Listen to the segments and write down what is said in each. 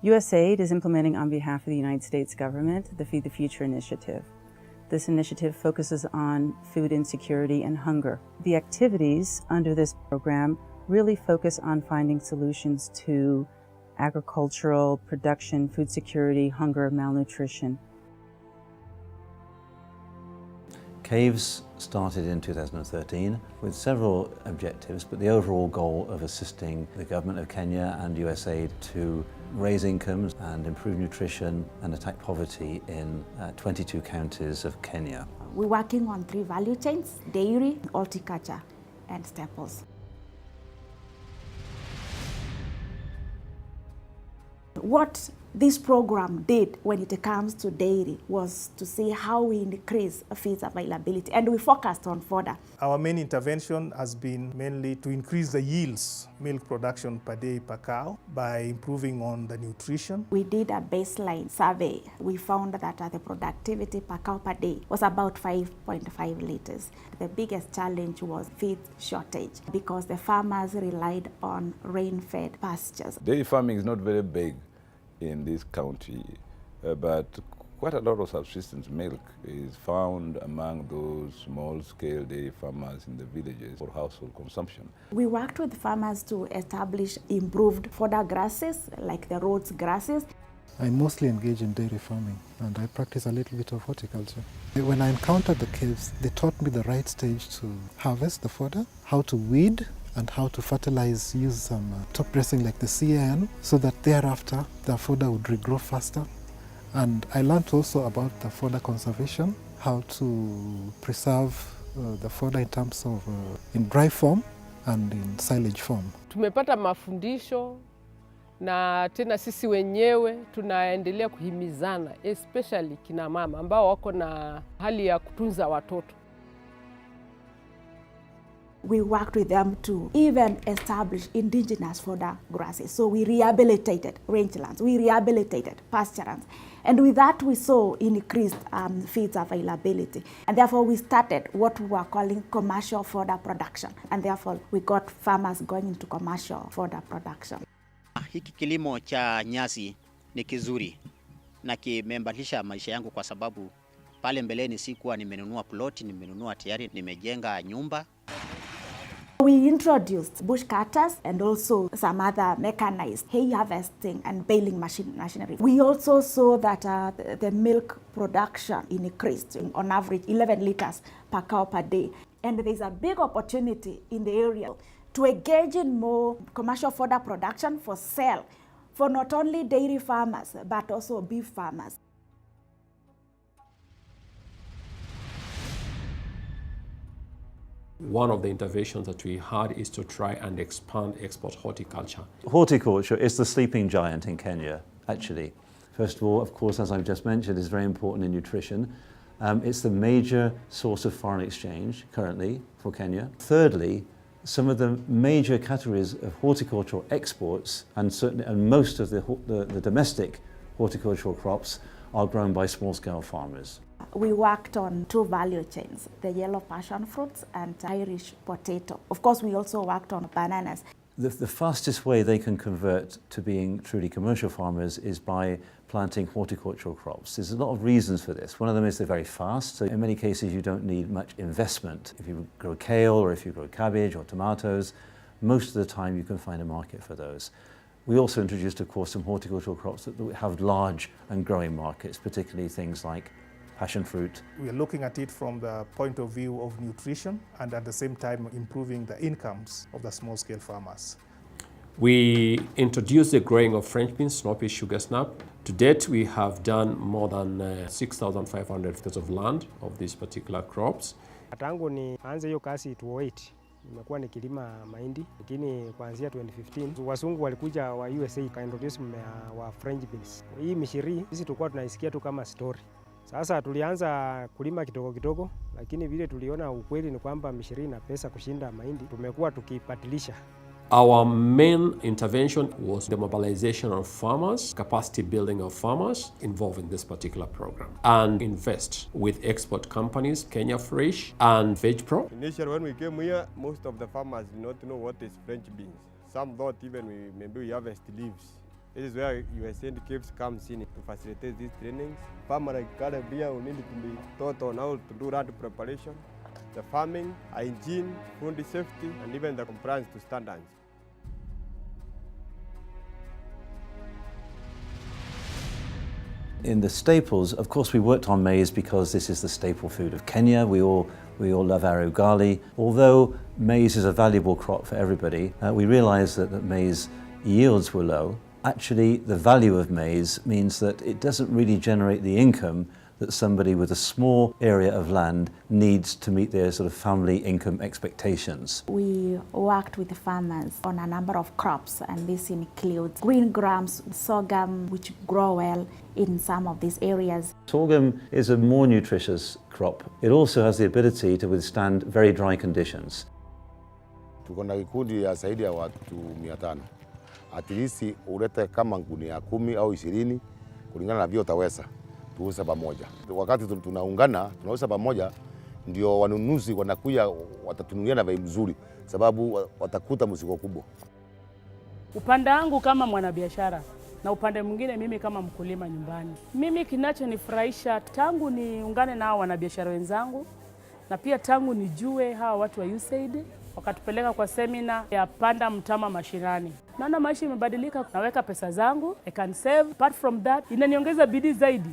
Usaid is implementing on behalf of the United States government the Feed the Future initiative. This initiative focuses on food insecurity and hunger. The activities under this program really focus on finding solutions to agricultural production, food security, hunger, malnutrition. Kaves started in 2013 with several objectives, but the overall goal of assisting the government of Kenya and Usaid to raise incomes and improve nutrition and attack poverty in 22 counties of Kenya. We're working on 3 value chains: dairy, horticulture, and staples. What this program did when it comes to dairy was to see how we increase feed availability, and we focused on fodder. Our main intervention has been mainly to increase the yields, milk production per day per cow, by improving on the nutrition. We did a baseline survey. We found that the productivity per cow per day was about 5.5 liters. The biggest challenge was feed shortage because the farmers relied on rain-fed pastures. Dairy farming is not very big in this county, but quite a lot of subsistence milk is found among those small-scale dairy farmers in the villages for household consumption. We worked with farmers to establish improved fodder grasses, like the Rhodes grasses. I mostly engage in dairy farming, and I practice a little bit of horticulture. When I encountered the Kaves, they taught me the right stage to harvest the fodder, how to weed, and how to fertilize, use some top dressing like the CAN, so that thereafter the fodder would regrow faster. And I learned also about the fodder conservation, how to preserve the fodder in terms of in dry form and in silage form. Tumepata mafundisho na tena sisi wenyewe tunaendelea kuhimizana, especially kina mama ambao wako na hali ya kutunza watoto. We worked with them to even establish indigenous fodder grasses. So we rehabilitated rangelands, we rehabilitated pasturelands. And with that we saw increased feed availability. And therefore we started what we were calling commercial fodder production. And therefore we got farmers going into commercial fodder production. Hiki kilimo cha nyasi ni kizuri na kimebadilisha maisha yangu kwa sababu pale mbeleni sikuwa nimenunua ploti, nimenunua tayari, nimejenga nyumba. We introduced bush cutters and also some other mechanized hay harvesting and baling machinery. We also saw that the milk production increased on average 11 liters per cow per day. And there's a big opportunity in the area to engage in more commercial fodder production for sale for not only dairy farmers but also beef farmers. One of the interventions that we had is to try and expand export horticulture. Horticulture is the sleeping giant in Kenya, actually. First of all, of course, as I've just mentioned, is very important in nutrition. It's the major source of foreign exchange currently for Kenya. Thirdly, some of the major categories of horticultural exports and most of the domestic horticultural crops are grown by small-scale farmers. We worked on 2 value chains, the yellow passion fruits and Irish potato. Of course, we also worked on bananas. The fastest way they can convert to being truly commercial farmers is by planting horticultural crops. There's a lot of reasons for this. One of them is they're very fast, so in many cases you don't need much investment. If you grow kale or if you grow cabbage or tomatoes, most of the time you can find a market for those. We also introduced, of course, some horticultural crops that have large and growing markets, particularly things like passion fruit. We are looking at it from the point of view of nutrition and at the same time improving the incomes of the small-scale farmers. We introduced the growing of French beans, snow-pea, sugar snap. To date, we have done more than 6,500 acres of land of these particular crops. Tangu nianze hiyo kazi 2008 nimekuwa nikilima mahindi, lakini kuanzia 2015 wasungu walikuja wa USA kaintroduce mmea wa French beans. Hii mishiri sisi tulikuwa tunaisikia tu kama story. Sasa tulianza kulima kidogo kidogo, lakini vile tuliona ukweli ni kwamba mishiri ina pesa kushinda mahindi, tumekuwa tukibadilisha. Our main intervention was the mobilization of farmers, capacity building of farmers involved in this particular program, and invest with export companies, Kenya Fresh and VegPro. Initially, when we came here, most of the farmers did not know what is French beans. Some thought even maybe we harvest leaves. This is where Usaid Kaves comes in to facilitate these trainings. Farmer like Caribbean will need to be taught on how to do that preparation, the farming, hygiene, food safety, and even the compliance to standards. In the staples, of course, we worked on maize because this is the staple food of Kenya. We all love our ugali. Although maize is a valuable crop for everybody, we realized that maize yields were low. Actually, the value of maize means that it doesn't really generate the income that somebody with a small area of land needs to meet their sort of family income expectations. We worked with the farmers on a number of crops, and this includes green grams, sorghum, which grow well in some of these areas. Sorghum is a more nutritious crop. It also has the ability to withstand very dry conditions. Tuko na kikundi ya zaidi ya watu 500. At least ulete kama gunia 10 au 20 kulingana na vile utaweza. Tuuze pamoja. Wakati tunaungana, tunauza pamoja, ndio wanunuzi wanakuja watatunulia na bei mzuri, sababu watakuta mzigo kubwa. Upande wangu kama mwanabiashara na upande mwingine mimi kama mkulima nyumbani. Mimi kinachonifurahisha tangu niungane na hao wanabiashara wenzangu na pia tangu nijue hawa watu wa Usaid wakatupeleka kwa semina ya panda mtama mashinani. Naona maisha imebadilika, naweka pesa zangu, I can save. Apart from that, inaniongeza bidii zaidi.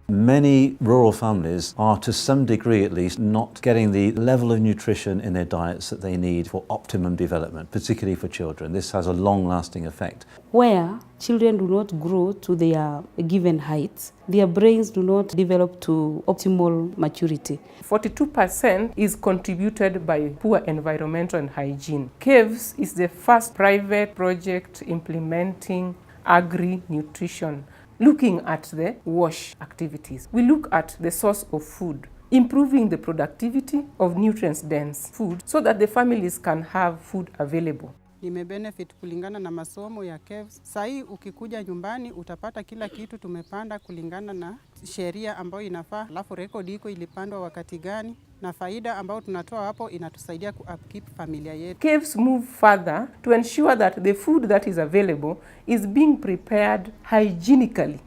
Many rural families are, to some degree at least, not getting the level of nutrition in their diets that they need for optimum development, particularly for children. This has a long-lasting effect. Where children do not grow to their given heights, their brains do not develop to optimal maturity. 42% is contributed by poor environmental and hygiene. Kaves is the first private project implementing agri-nutrition. Looking at the wash activities, we look at the source of food, improving the productivity of nutrient-dense food so that the families can have food available. Nimebenefit kulingana na masomo ya Kaves. Sahi ukikuja nyumbani utapata kila kitu tumepanda kulingana na sheria ambayo inafaa, alafu rekodi iko ilipandwa wakati gani, na faida ambayo tunatoa hapo inatusaidia ku-upkeep familia yetu. Kaves move further to ensure that the food that is available is being prepared hygienically.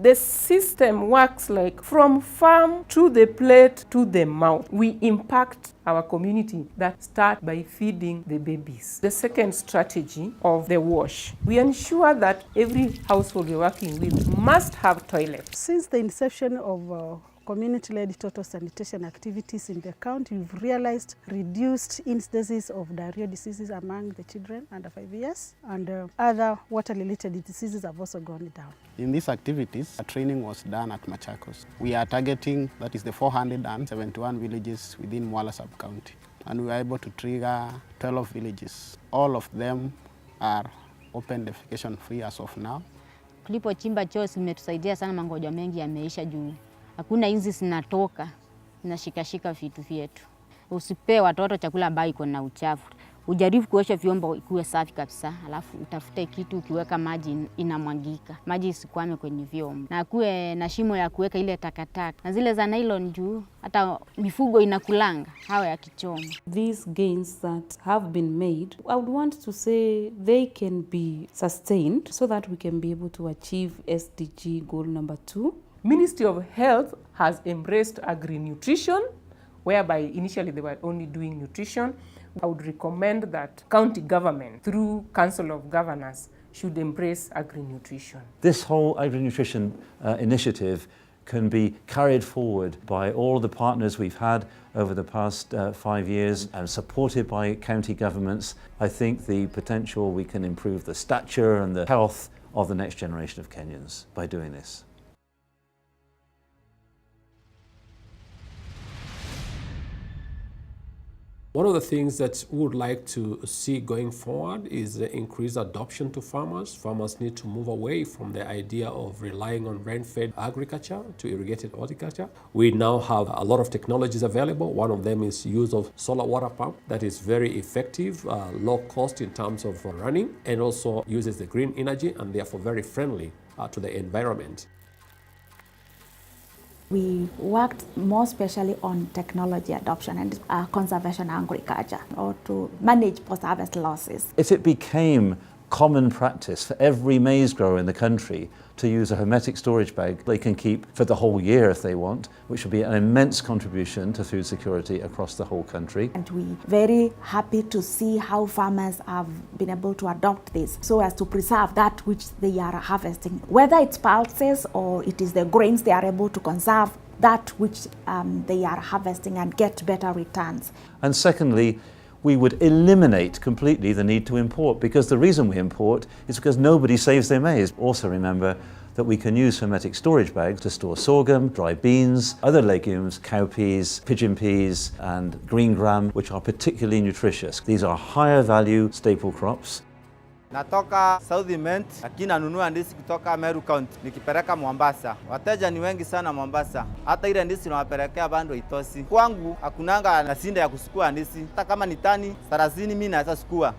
The system works like from farm to the plate to the mouth. We impact our community that start by feeding the babies. The second strategy of the wash, we ensure that every household we're working with must have toilets. Since the inception of community-led total sanitation activities in the county, we've realized reduced instances of diarrhea diseases among the children under 5 years, and other water-related diseases have also gone down. In these activities, a training was done at Machakos. We are targeting, that is the 471 villages within Mwala sub-county, and we were able to trigger 12 villages. All of them are open defecation free as of now. Tulipochimba choo imetusaidia sana, magonjwa mengi yameisha juu hakuna inzi zinatoka zinashikashika vitu vyetu. Usipee watoto chakula ambayo iko na uchafu. Ujaribu kuosha vyombo ikuwe safi kabisa, alafu utafute kitu ukiweka maji inamwagika. Maji isikwame kwenye vyombo. Na kuwe na shimo ya kuweka ile takataka. Na zile za nylon juu hata mifugo inakulanga hawa ya kichoma. These gains that have been made, I would want to say they can be sustained so that we can be able to achieve SDG goal number 2. Ministry of Health has embraced agri-nutrition, whereby initially they were only doing nutrition. I would recommend that county government, through Council of Governors, should embrace agri-nutrition. This whole agri-nutrition initiative can be carried forward by all the partners we've had over the past 5 years and supported by county governments. I think the potential we can improve the stature and the health of the next generation of Kenyans by doing this. One of the things that we would like to see going forward is the increased adoption to farmers. Farmers need to move away from the idea of relying on rain-fed agriculture to irrigated horticulture. We now have a lot of technologies available. One of them is use of solar water pump that is very effective, low cost in terms of running, and also uses the green energy and therefore very friendly to the environment. We worked more especially on technology adoption and conservation agriculture, or to manage post-harvest losses. If it became common practice for every maize grower in the country to use a hermetic storage bag they can keep for the whole year if they want, which would be an immense contribution to food security across the whole country. And we're very happy to see how farmers have been able to adopt this so as to preserve that which they are harvesting. Whether it's pulses or it is the grains, they are able to conserve that which they are harvesting and get better returns. And secondly, we would eliminate completely the need to import, because the reason we import is because nobody saves their maize. Also remember that we can use hermetic storage bags to store sorghum, dry beans, other legumes, cowpeas, pigeon peas and green gram, which are particularly nutritious. These are higher value staple crops. Natoka South Ment, lakini nanunua ndizi kutoka Meru County nikipeleka Mombasa. Wateja ni wengi sana Mombasa. Hata ile ndizi nawapelekea bando itosi. Kwangu hakunanga na sinda ya kusukua ndizi. Hata kama ni tani 30 mimi naweza sukua.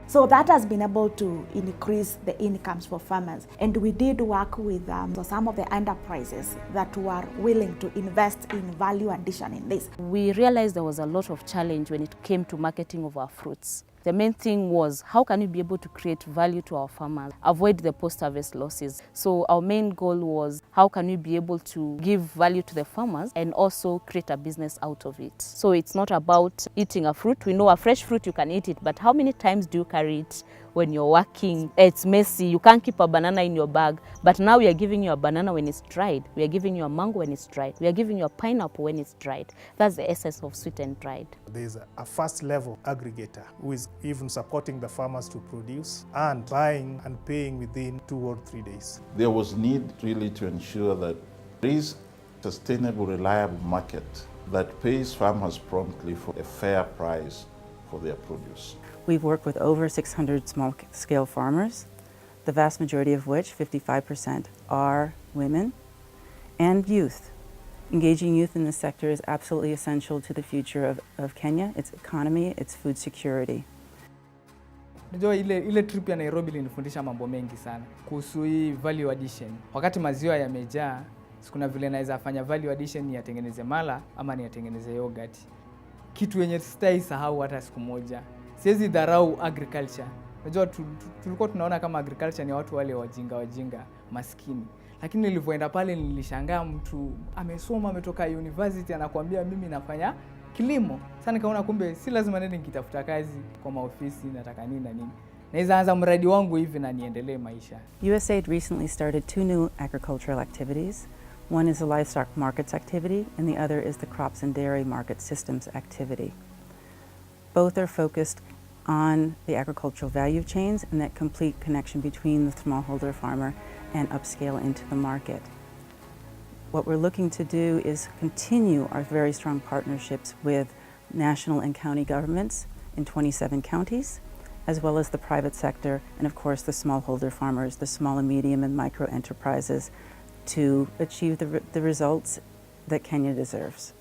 So that has been able to increase the incomes for farmers. And we did work with some of the enterprises that were willing to invest in value addition in this. We realized there was a lot of challenge when it came to marketing of our fruits. The main thing was, how can we be able to create value to our farmers, avoid the post-harvest losses? So our main goal was, how can we be able to give value to the farmers and also create a business out of it? So it's not about eating a fruit. We know a fresh fruit, you can eat it, but how many times do you carry it when you're working? It's messy. You can't keep a banana in your bag, but now we are giving you a banana when it's dried. We are giving you a mango when it's dried. We are giving you a pineapple when it's dried. That's the essence of sweet and dried. There's a first level aggregator who is even supporting the farmers to produce and buying and paying within 2 or 3 days. There was need really to ensure that there is a sustainable, reliable market that pays farmers promptly for a fair price for their produce. We've worked with over 600 small-scale farmers, the vast majority of which, 55%, are women and youth. Engaging youth in this sector is absolutely essential to the future of Kenya, its economy, its food security. Najua ile trip ya Nairobi ilinifundisha mambo mengi sana kuhusu hii value addition. Wakati maziwa yamejaa, kuna vile naweza fanya value addition ni yatengeneze mala ama ni yatengeneze yogurt. Kitu yenye sitaisahau hata siku moja. Siwezi dharau agriculture. Najua tulikuwa tunaona kama agriculture ni watu wale wajinga maskini. Lakini nilipoenda pale nilishangaa mtu amesoma ametoka university anakuambia mimi nafanya kilimo. Sasa nikaona kumbe si lazima nende nikitafuta kazi kwa maofisi nataka nini na nini. Naweza anza mradi wangu hivi na niendelee maisha. Usaid recently started 2 new agricultural activities. One is the livestock markets activity and the other is the crops and dairy market systems activity. Both are focused on the agricultural value chains and that complete connection between the smallholder farmer and upscale into the market. What we're looking to do is continue our very strong partnerships with national and county governments in 27 counties, as well as the private sector and of course the smallholder farmers, the small and medium and micro enterprises, to achieve the results that Kenya deserves.